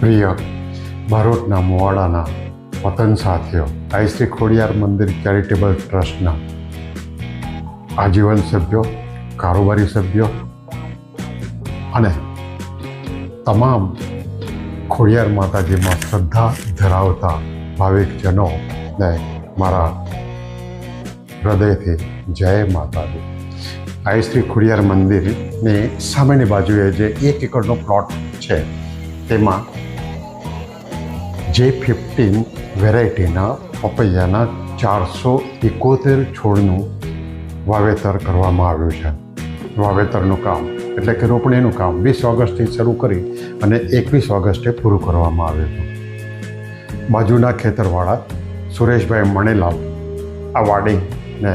પ્રિય બારોટના મોવાડાના વતન સાથીઓ, આઈ શ્રી ખોડિયાર મંદિર ચેરિટેબલ ટ્રસ્ટના આજીવન સભ્યો, કારોબારી સભ્યો અને તમામ ખોડિયાર માતાજીમાં શ્રદ્ધા ધરાવતા ભાવિકજનોને મારા હૃદયથી જય માતાજી. આઈ શ્રી ખોડિયાર મંદિરની સામેની બાજુએ જે 1 એકરનો પ્લોટ છે તેમાં J15 વેરાયટીના પપૈયાના 471 છોડનું વાવેતર કરવામાં આવ્યું છે. વાવેતરનું કામ એટલે કે રોપણીનું કામ 20 ઓગસ્ટથી શરૂ કરી અને 21 ઓગસ્ટે પૂરું કરવામાં આવ્યું હતું. બાજુના ખેતરવાળા સુરેશભાઈ મણેલાલ આ વાડીને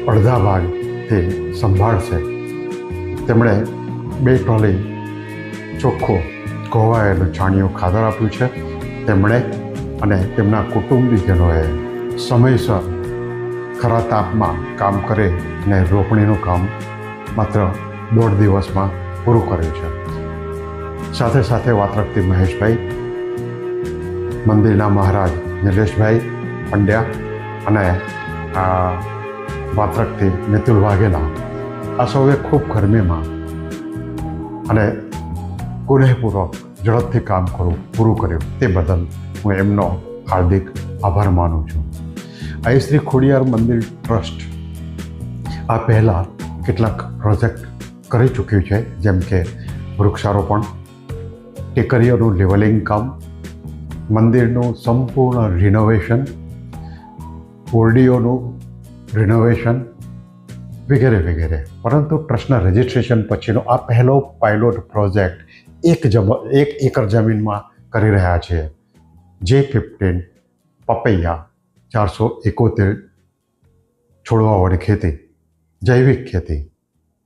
અડધા ભાગથી સંભાળશે. તેમણે 2 ટ્રોલી ચોખ્ખું કોવાયેલું છાણિયું ખાતર આપ્યું છે. તેમણે અને તેમના કુટુંબીજનોએ સમયસર ખરા તાપમાં કામ કરીને રોપણીનું કામ માત્ર 1.5 દિવસમાં પૂરું કર્યું છે. સાથે સાથે વાત્રકથી મહેશભાઈ, મંદિરના મહારાજ નિલેશભાઈ પંડ્યા અને વાત્રકથી મિતુલ વાઘેલા આ સૌએ ખૂબ ગરમીમાં અને કુનેહપૂર્વક ઝડપથી કામ પૂરું કર્યું. તે બદલ હું એમનો હાર્દિક આભાર માનું છું. આઈ શ્રી ખોડિયાર મંદિર ટ્રસ્ટ આ પહેલાં કેટલાક પ્રોજેક્ટ કરી ચૂક્યું છે, જેમ કે વૃક્ષારોપણ, ટેકરીઓનું લેવલિંગ કામ, મંદિરનું સંપૂર્ણ રિનોવેશન, ઓરડીઓનું રિનોવેશન વગેરે વગેરે. પરંતુ ટ્રસ્ટના રજિસ્ટ્રેશન પછીનો આ પહેલો પાયલોટ પ્રોજેક્ટ 1 એકર જમીનમાં કરી રહ્યા છીએ. J15 પપૈયા 471 છોડવાવાળી ખેતી, જૈવિક ખેતી,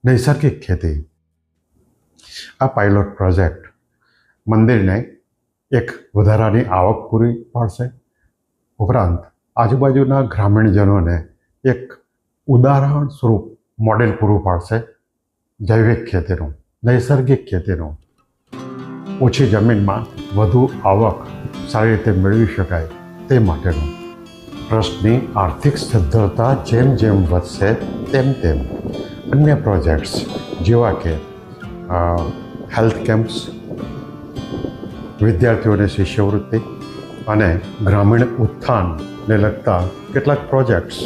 નૈસર્ગિક ખેતી. આ પાયલોટ પ્રોજેક્ટ મંદિરને એક વધારાની આવક પૂરી પાડશે, ઉપરાંત આજુબાજુના ગ્રામીણજનોને એક ઉદાહરણ સ્વરૂપ મોડેલ પૂરું પાડશે જૈવિક ખેતીનું, નૈસર્ગિક ખેતીનું. ઓછી જમીનમાં વધુ આવક સારી રીતે મેળવી શકાય તે માટેનું. ટ્રસ્ટની આર્થિક સદ્ધરતા જેમ જેમ વધશે તેમ તેમ અન્ય પ્રોજેક્ટ્સ જેવા કે હેલ્થ કેમ્પ્સ, વિદ્યાર્થીઓને શિષ્યવૃત્તિ અને ગ્રામીણ ઉત્થાનને લગતા કેટલાક પ્રોજેક્ટ્સ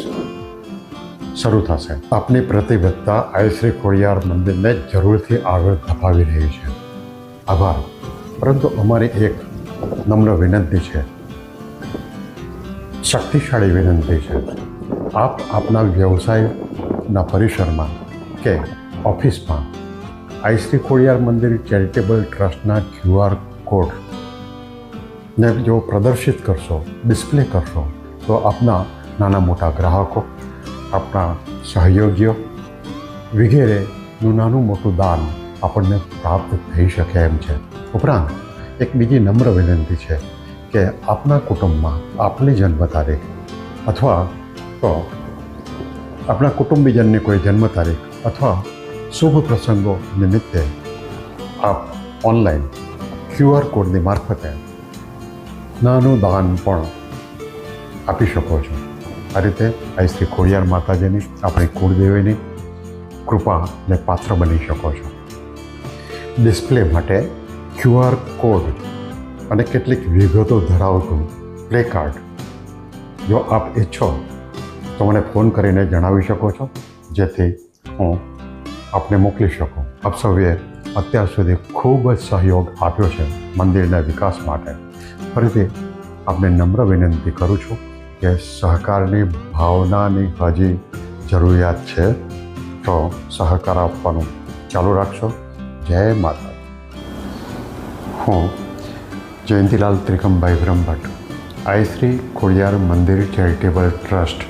શરૂ થશે. આપની પ્રતિબદ્ધતા આઈ શ્રી ખોડિયાર મંદિરને જરૂરથી આગળ ધપાવી રહી છે. આભાર. પરંતુ અમારી એક નમ્ર વિનંતી છે, શક્તિશાળી વિનંતી છે. આપ આપના વ્યવસાયના પરિસરમાં કે ઓફિસમાં આઈ શ્રી ખોડિયાર મંદિર ચેરિટેબલ ટ્રસ્ટના QR કોડને જો પ્રદર્શિત કરશો, ડિસ્પ્લે કરશો, તો આપના નાના મોટા ગ્રાહકો, આપણા સહયોગીઓ વગેરેનું નાનું મોટું દાન આપણને પ્રાપ્ત થઈ શકે એમ છે. ઉપરાંત એક બીજી નમ્ર વિનંતી છે કે આપના કુટુંબમાં આપની જન્મ તારીખ અથવા તો આપણા કુટુંબીજનની કોઈ જન્મ તારીખ અથવા શુભ પ્રસંગો નિમિત્તે આપ ઓનલાઈન QR કોડની મારફતે નાનું દાન પણ આપી શકો છો. આ રીતે આઈ શ્રી ખોડિયાર માતાજીની, આપણી કુળદેવીની કૃપાને પાત્ર બની શકો છો. ડિસ્પ્લે માટે QR કોડ અને કેટલીક વિગતો ધરાવતું પ્લે કાર્ડ જો આપ ઈચ્છો તો મને ફોન કરીને જણાવી શકો છો, જેથી હું આપને મોકલી શકું. આપ સૌએ અત્યાર સુધી ખૂબ જ સહયોગ આપ્યો છે મંદિરના વિકાસ માટે. ફરીથી આપને નમ્ર વિનંતી કરું છું કે સહકારની ભાવનાની હજી જરૂરિયાત છે, તો સહકાર આપવાનું ચાલુ રાખશો. જય માતા. હું જયંતિલાલ ત્રિકમભાઈ બ્રહ્મભટ્ટ, આઈ શ્રી ખોડિયાર મંદિર ચેરિટેબલ ટ્રસ્ટ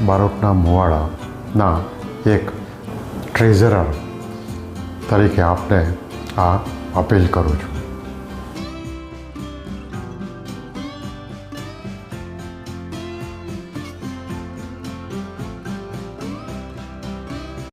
બારોટના મોવાડાના એક ટ્રેઝરર તરીકે આપને આ અપીલ કરું છું.